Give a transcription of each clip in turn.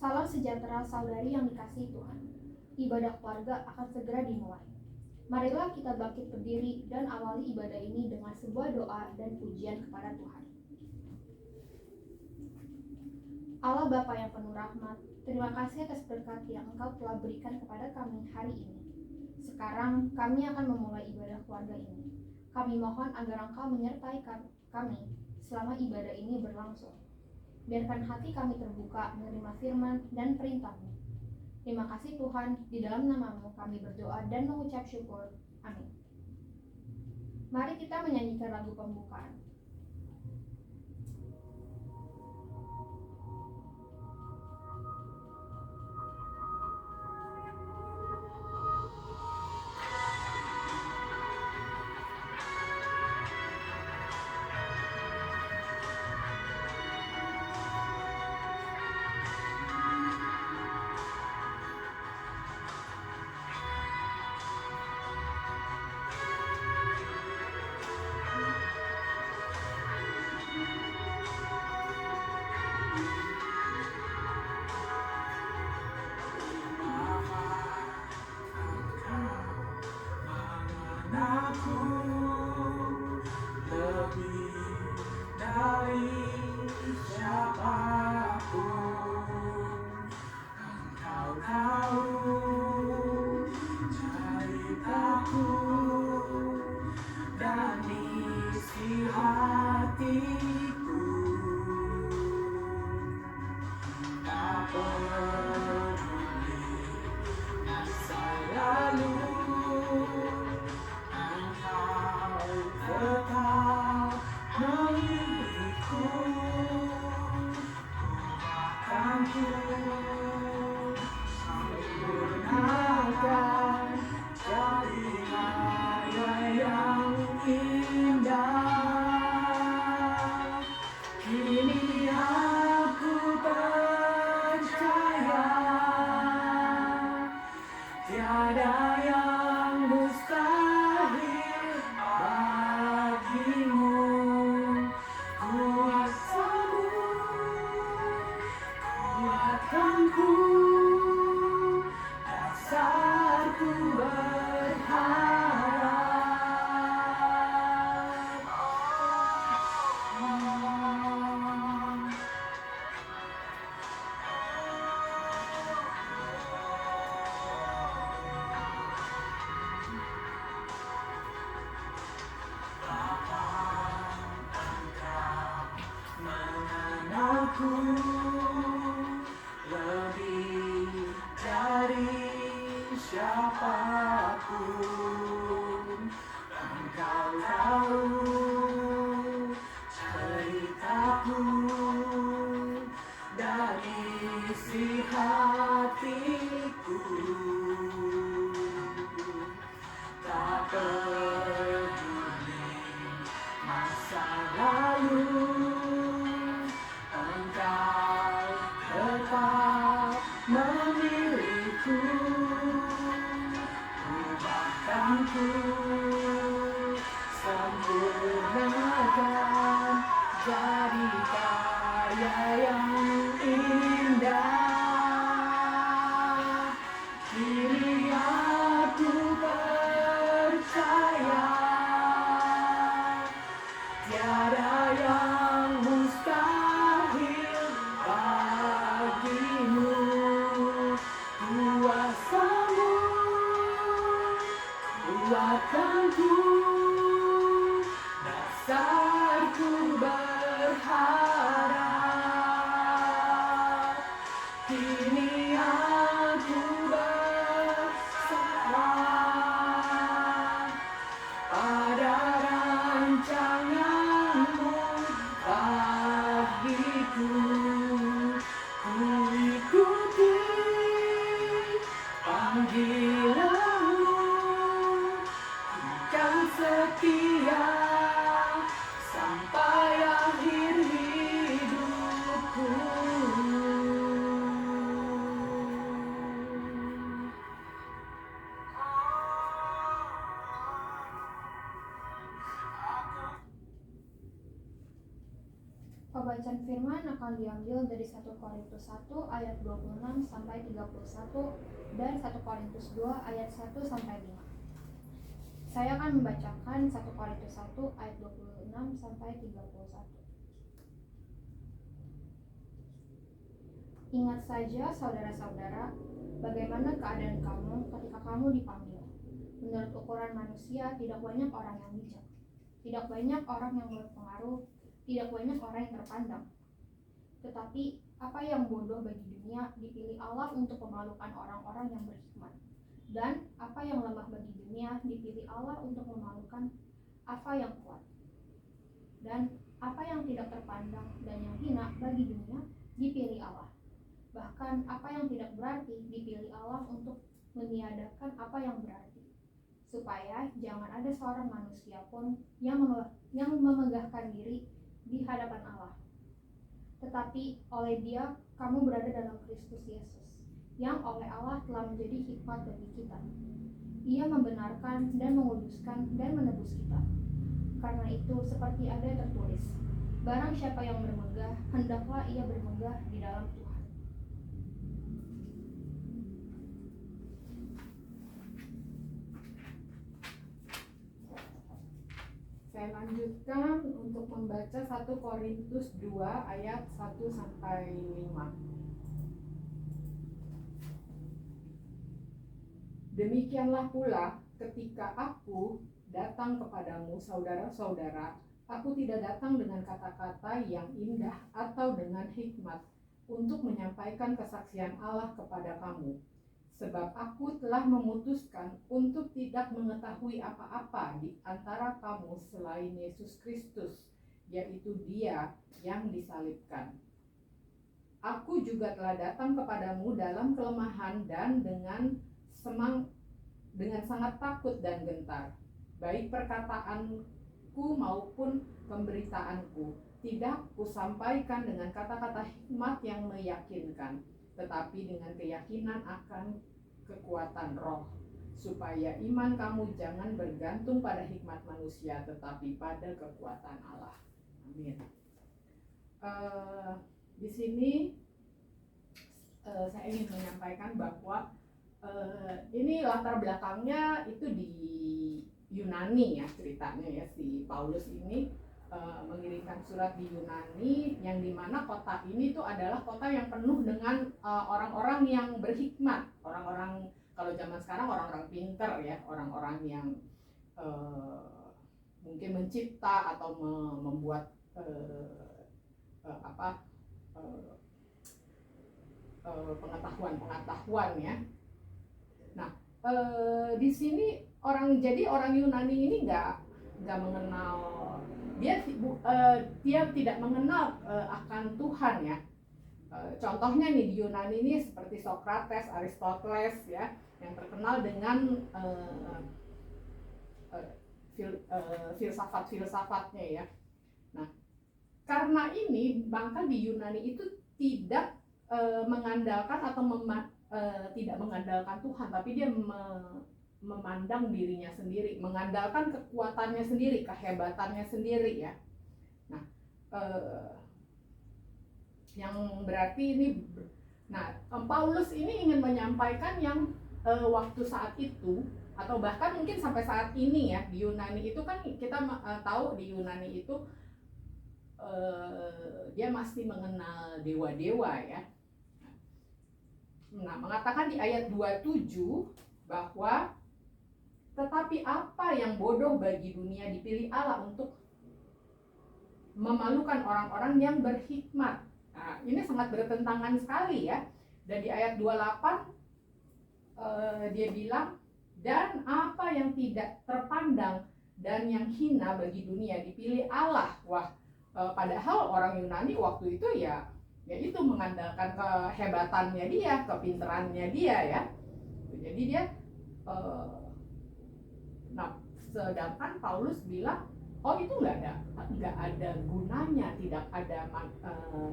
Salam sejahtera saudari yang dikasihi Tuhan. Ibadah keluarga akan segera dimulai. Marilah kita bangkit berdiri dan awali ibadah ini dengan sebuah doa dan pujian kepada Tuhan. Allah Bapa yang penuh rahmat, terima kasih atas berkat yang Engkau telah berikan kepada kami hari ini. Sekarang kami akan memulai ibadah keluarga ini. Kami mohon agar Engkau menyertai kami selama ibadah ini berlangsung. Biarkan hati kami terbuka menerima firman dan perintah-Mu. Terima kasih Tuhan, di dalam nama-Mu kami berdoa dan mengucap syukur. Amin. Mari kita menyanyikan lagu pembukaan. Pembacaan firman akan diambil dari 1 Korintus 1 ayat 26 sampai 31 dan 1 Korintus 2 ayat 1 sampai 5. Saya akan membacakan 1 Korintus 1 ayat 26 sampai 31. Ingat saja saudara-saudara, bagaimana keadaan kamu ketika kamu dipanggil. Menurut ukuran manusia, tidak banyak orang yang bijak, tidak banyak orang yang berpengaruh, tidak banyak orang yang terpandang. Tetapi apa yang bodoh bagi dunia dipilih Allah untuk memalukan orang-orang yang berhikmat. Dan apa yang lemah bagi dunia dipilih Allah untuk memalukan apa yang kuat. Dan apa yang tidak terpandang dan yang hina bagi dunia dipilih Allah. Bahkan apa yang tidak berarti dipilih Allah untuk meniadakan apa yang berarti, supaya jangan ada seorang manusia pun yang memegahkan diri di hadapan Allah. Tetapi oleh Dia kamu berada dalam Kristus Yesus, yang oleh Allah telah menjadi hikmat bagi kita. Ia membenarkan dan menguduskan dan menebus kita. Karena itu seperti ada tertulis, barang siapa yang bermegah, hendaklah ia bermegah di dalam Tuhan. Saya lanjutkan untuk membaca 1 Korintus 2 ayat 1 sampai 5. Demikianlah pula ketika aku datang kepadamu saudara-saudara, aku tidak datang dengan kata-kata yang indah atau dengan hikmat untuk menyampaikan kesaksian Allah kepada kamu. Sebab aku telah memutuskan untuk tidak mengetahui apa-apa di antara kamu selain Yesus Kristus, yaitu Dia yang disalibkan. Aku juga telah datang kepadamu dalam kelemahan dan dengan sangat takut dan gentar, baik perkataanku maupun pemberitaanku. Tidak kusampaikan dengan kata-kata hikmat yang meyakinkan, tetapi dengan keyakinan akan kekuatan roh, supaya iman kamu jangan bergantung pada hikmat manusia, tetapi pada kekuatan Allah. Amin. Di sini saya ingin menyampaikan bahwa ini latar belakangnya itu di Yunani ya, ceritanya ya, si Paulus ini mengirimkan surat di Yunani, yang dimana kota ini tuh adalah kota yang penuh dengan orang-orang yang berhikmat, orang-orang, kalau zaman sekarang orang-orang pinter ya, orang-orang yang mungkin mencipta atau membuat pengetahuan ya. Nah, di sini orang Yunani ini nggak mengenal, dia tidak mengenal akan Tuhan ya. Contohnya nih di Yunani ini seperti Socrates, Aristoteles ya, yang terkenal dengan filsafat-filsafatnya ya. Nah, karena ini maka di Yunani itu tidak mengandalkan atau tidak mengandalkan Tuhan, tapi dia memandang dirinya sendiri, mengandalkan kekuatannya sendiri, kehebatannya sendiri ya. Nah, yang berarti ini, nah Paulus ini ingin menyampaikan yang waktu saat itu, atau bahkan mungkin sampai saat ini ya, di Yunani itu kan kita tahu di Yunani itu dia masih mengenal dewa-dewa ya. Nah, mengatakan di ayat 27 bahwa tetapi apa yang bodoh bagi dunia dipilih Allah untuk memalukan orang-orang yang berhikmat. Nah, ini sangat bertentangan sekali ya. Dan di ayat 28 dia bilang, dan apa yang tidak terpandang dan yang hina bagi dunia dipilih Allah. Wah, padahal orang Yunani waktu itu ya itu mengandalkan kehebatannya dia, kepinterannya dia ya. Jadi dia nah, sedangkan Paulus bilang, oh itu nggak ada gunanya, tidak ada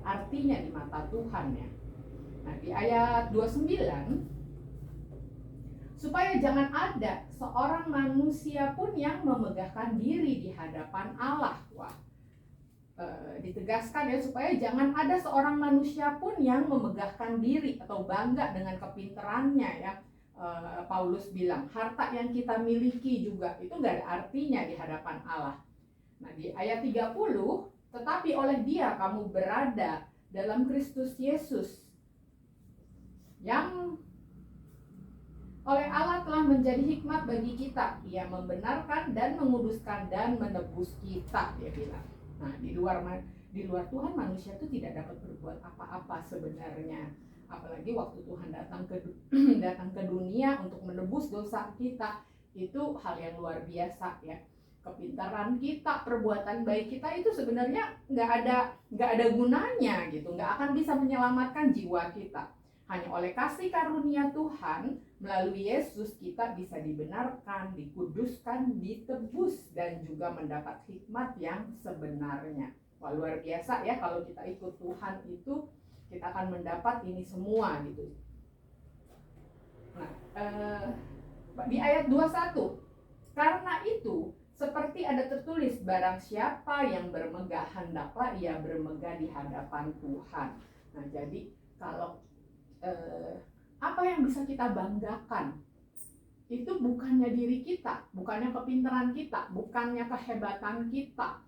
artinya di mata Tuhan ya. Nah, di ayat 29, supaya jangan ada seorang manusia pun yang memegahkan diri di hadapan Allah. Wah, ditegaskan ya, supaya jangan ada seorang manusia pun yang memegahkan diri atau bangga dengan kepintarannya ya. Paulus bilang harta yang kita miliki juga itu gak ada artinya di hadapan Allah. Nah di ayat 30, tetapi oleh Dia kamu berada dalam Kristus Yesus, yang oleh Allah telah menjadi hikmat bagi kita. Ia membenarkan dan menguduskan dan menebus kita, dia bilang. Nah di luar Tuhan manusia itu tidak dapat berbuat apa-apa sebenarnya. Apalagi waktu Tuhan datang ke dunia untuk menebus dosa kita, itu hal yang luar biasa ya. Kepintaran kita, perbuatan baik kita itu sebenarnya nggak ada gunanya gitu, nggak akan bisa menyelamatkan jiwa kita. Hanya oleh kasih karunia Tuhan melalui Yesus kita bisa dibenarkan, dikuduskan, ditebus, dan juga mendapat hikmat yang sebenarnya. Wah, luar biasa ya, kalau kita ikut Tuhan itu kita akan mendapat ini semua gitu. Nah, di ayat 21, karena itu seperti ada tertulis, barang siapa yang bermegah hendaklah ia bermegah di hadapan Tuhan. Nah jadi kalau apa yang bisa kita banggakan itu bukannya diri kita, bukannya kepintaran kita, bukannya kehebatan kita,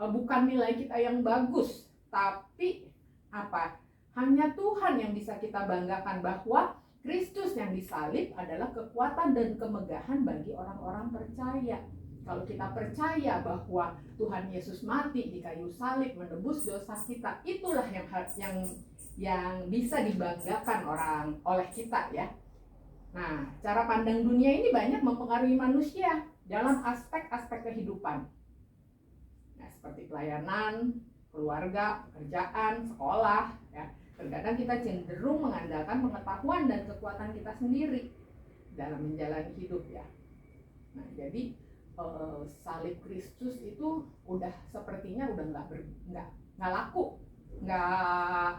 bukan nilai kita yang bagus, tapi apa? Hanya Tuhan yang bisa kita banggakan, bahwa Kristus yang disalib adalah kekuatan dan kemegahan bagi orang-orang percaya. Kalau kita percaya bahwa Tuhan Yesus mati di kayu salib menebus dosa kita, itulah yang bisa dibanggakan oleh kita ya. Nah, cara pandang dunia ini banyak mempengaruhi manusia dalam aspek-aspek kehidupan. Nah, seperti pelayanan, keluarga, pekerjaan, sekolah ya. Terkadang kita cenderung mengandalkan pengetahuan dan kekuatan kita sendiri dalam menjalani hidup ya. Nah, jadi salib Kristus itu udah sepertinya udah nggak laku, nggak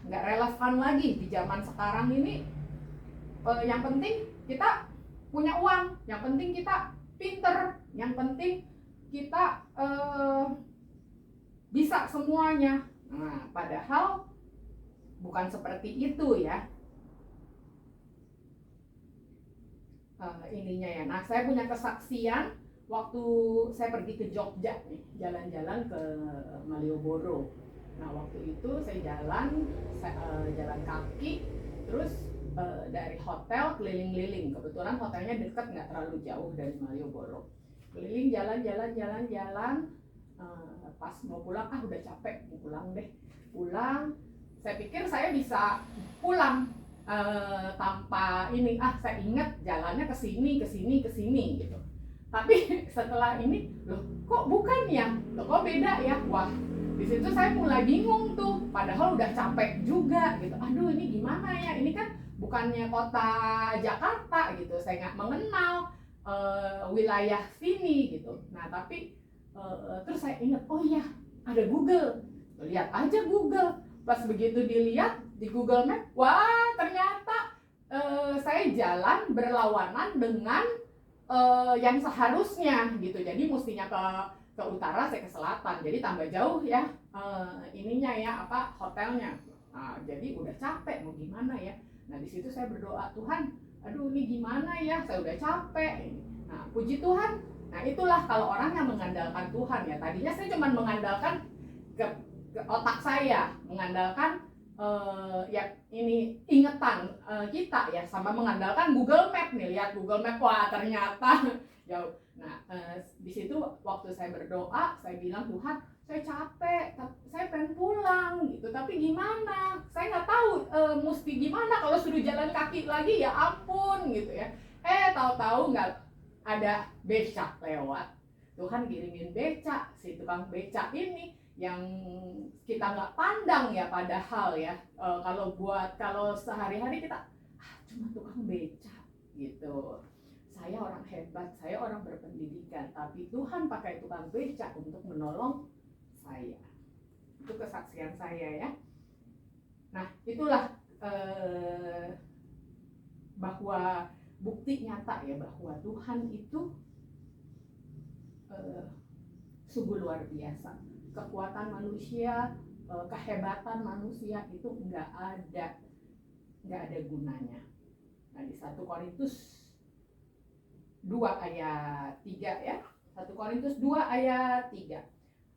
relevan lagi di zaman sekarang ini. Yang penting kita punya uang, yang penting kita pinter, yang penting kita bisa semuanya. Nah, padahal bukan seperti itu ya. Ininya ya. Nah, saya punya kesaksian waktu saya pergi ke Jogja nih, jalan-jalan ke Malioboro. Nah, waktu itu saya jalan kaki, terus dari hotel keliling-liling. Kebetulan hotelnya dekat, nggak terlalu jauh dari Malioboro. Keliling jalan. Pas mau pulang, udah capek, mau pulang deh. Pulang, saya pikir saya bisa pulang tanpa ini. Saya ingat jalannya ke sini gitu. Tapi setelah ini, loh kok bukan ya? Loh kok beda ya? Wah, di situ saya mulai bingung tuh. Padahal udah capek juga gitu. Aduh, ini gimana ya? Ini kan bukannya kota Jakarta gitu. Saya nggak mengenal wilayah sini gitu. Nah, tapi terus saya ingat, oh iya, ada Google. Lihat aja Google. Pas begitu dilihat di Google Map, wah ternyata saya jalan berlawanan dengan yang seharusnya gitu. Jadi mestinya ke utara, saya ke selatan. Jadi tambah jauh ya ininya ya, hotelnya. Nah, jadi udah capek, mau gimana ya. Nah, di situ saya berdoa, Tuhan, aduh ini gimana ya, saya udah capek. Nah, puji Tuhan. Nah, itulah kalau orang yang mengandalkan Tuhan ya. Tadinya saya cuma mengandalkan ke otak saya, mengandalkan ya ini ingetan kita ya, sama mengandalkan Google Map nih. Lihat Google Map, wah ternyata jauh. Nah, di situ waktu saya berdoa, saya bilang, Tuhan, saya capek, saya pengen pulang gitu, tapi gimana? Saya nggak tahu mesti gimana kalau suruh jalan kaki lagi, ya ampun gitu ya. Tahu-tahu nggak ada becak lewat. Tuhan kirimin becak, si tukang becak ini yang kita nggak pandang ya, padahal ya kalau sehari-hari kita cuma tukang becak gitu. Saya orang hebat, saya orang berpendidikan, tapi Tuhan pakai tukang becak untuk menolong saya. Itu kesaksian saya ya. Nah, itulah bahwa bukti nyata ya bahwa Tuhan itu sungguh luar biasa. kekuatan manusia, kehebatan manusia itu nggak ada gunanya. Nah, di 1 Korintus 2 ayat 3 ya. 1 Korintus 2 ayat 3.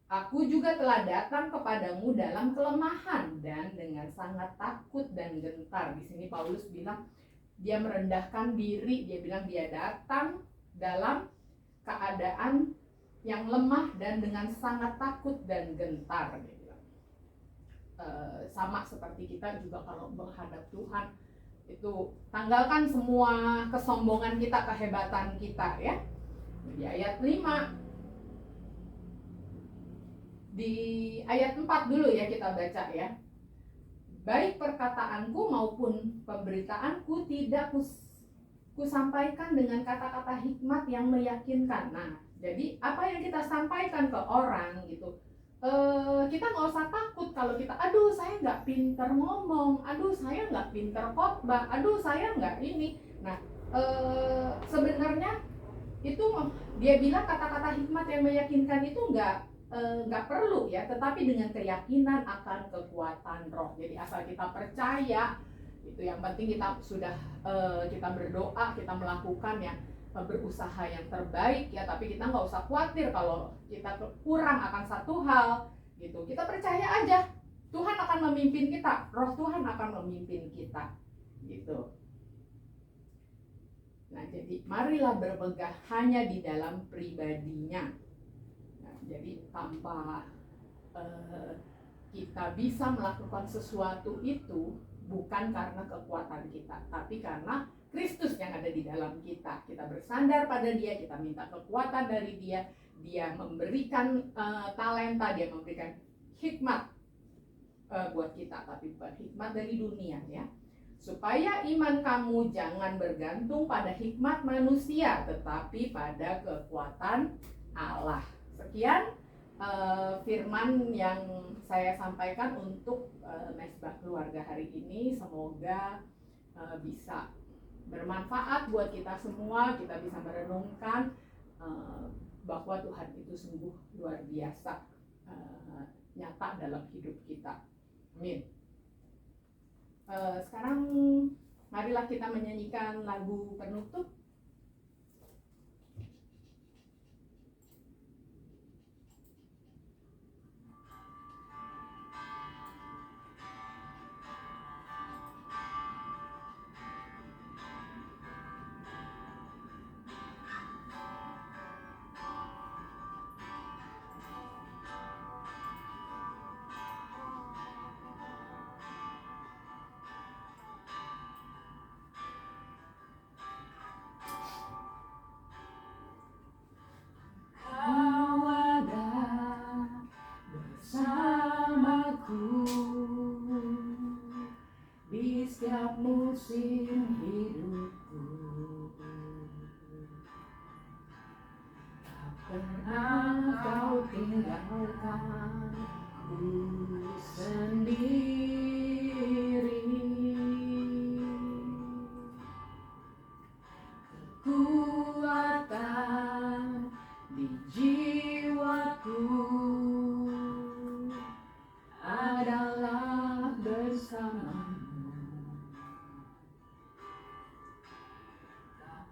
Aku juga telah datang kepadamu dalam kelemahan dan dengan sangat takut dan gentar. Di sini Paulus bilang dia merendahkan diri, dia bilang dia datang dalam keadaan yang lemah dan dengan sangat takut dan gentar. Dia bilang. Sama seperti kita juga kalau menghadap Tuhan, itu tanggalkan semua kesombongan kita, kehebatan kita ya. Di ayat 5, di ayat 4 dulu ya kita baca ya. Baik perkataanku maupun pemberitaanku tidak kusampaikan dengan kata-kata hikmat yang meyakinkan. Nah, jadi apa yang kita sampaikan ke orang gitu, kita nggak usah takut kalau kita, aduh saya nggak pinter ngomong, aduh saya nggak pinter khotbah, aduh saya nggak ini. Nah, sebenarnya itu dia bilang kata-kata hikmat yang meyakinkan itu nggak perlu ya, tetapi dengan keyakinan akan kekuatan roh. Jadi asal kita percaya, itu yang penting kita sudah kita berdoa, kita melakukan ya, berusaha yang terbaik ya, tapi kita nggak usah khawatir kalau kita kurang akan satu hal gitu. Kita percaya aja Tuhan akan memimpin kita, roh Tuhan akan memimpin kita gitu. Nah, jadi marilah bermegah hanya di dalam pribadinya. Nah, jadi tanpa kita bisa melakukan sesuatu itu bukan karena kekuatan kita, tapi karena Kristus yang ada di dalam kita. Kita bersandar pada Dia, kita minta kekuatan dari Dia. Dia memberikan talenta, Dia memberikan hikmat buat kita, tapi bukan hikmat dari dunia ya. Supaya iman kamu jangan bergantung pada hikmat manusia, tetapi pada kekuatan Allah. Sekian firman yang saya sampaikan untuk Mesbah Keluarga hari ini. Semoga bisa bermanfaat buat kita semua. Kita bisa merenungkan bahwa Tuhan itu sungguh luar biasa, nyata dalam hidup kita. Amin. Sekarang marilah kita menyanyikan lagu penutup. Musim hidupku tak pernah kau tinggalkan ku sendiri. Kekuatan di jiwaku adalah bersamamu.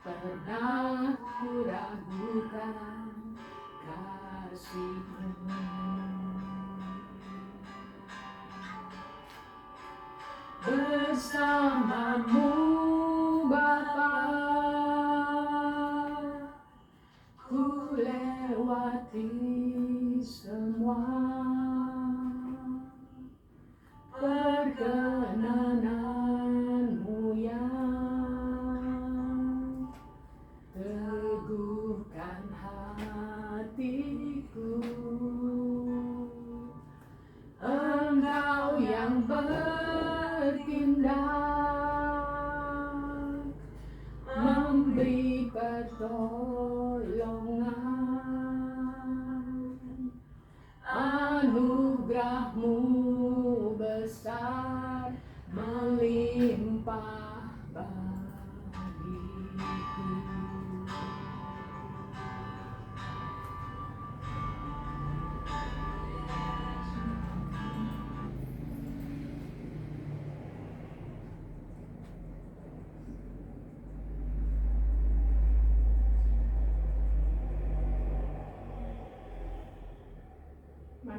Pernah ku ragukan kasih-Mu. Bersama-Mu Bapa, ku lewati semua perkenanan-Mu yang teguhkan hatiku. Engkau yang bertindak, memberi pertolongan. Anugerah-Mu besar melimpah bagiku.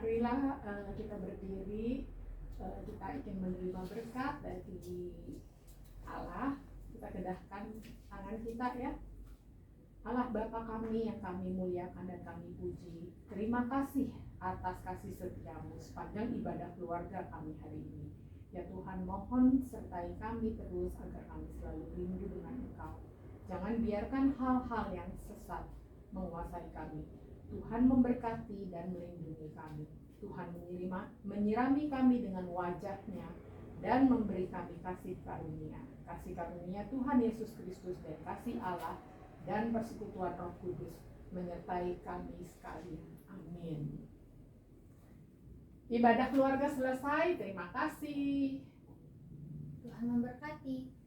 Marilah kita berdiri, kita ingin menerima berkat dari Allah. Kita kedahkan tangan kita ya. Allah Bapa kami yang kami muliakan dan kami puji, terima kasih atas kasih setiamu sepanjang ibadah keluarga kami hari ini. Ya Tuhan, mohon sertai kami terus agar kami selalu rindu dengan Engkau. Jangan biarkan hal-hal yang sesat menguasai kami. Tuhan memberkati dan melindungi kami. Tuhan menyirami kami dengan wajah-Nya dan memberi kami kasih karunia. Kasih karunia Tuhan Yesus Kristus dan kasih Allah dan persekutuan Roh Kudus menyertai kami sekalian. Amin. Ibadah keluarga selesai. Terima kasih. Tuhan memberkati.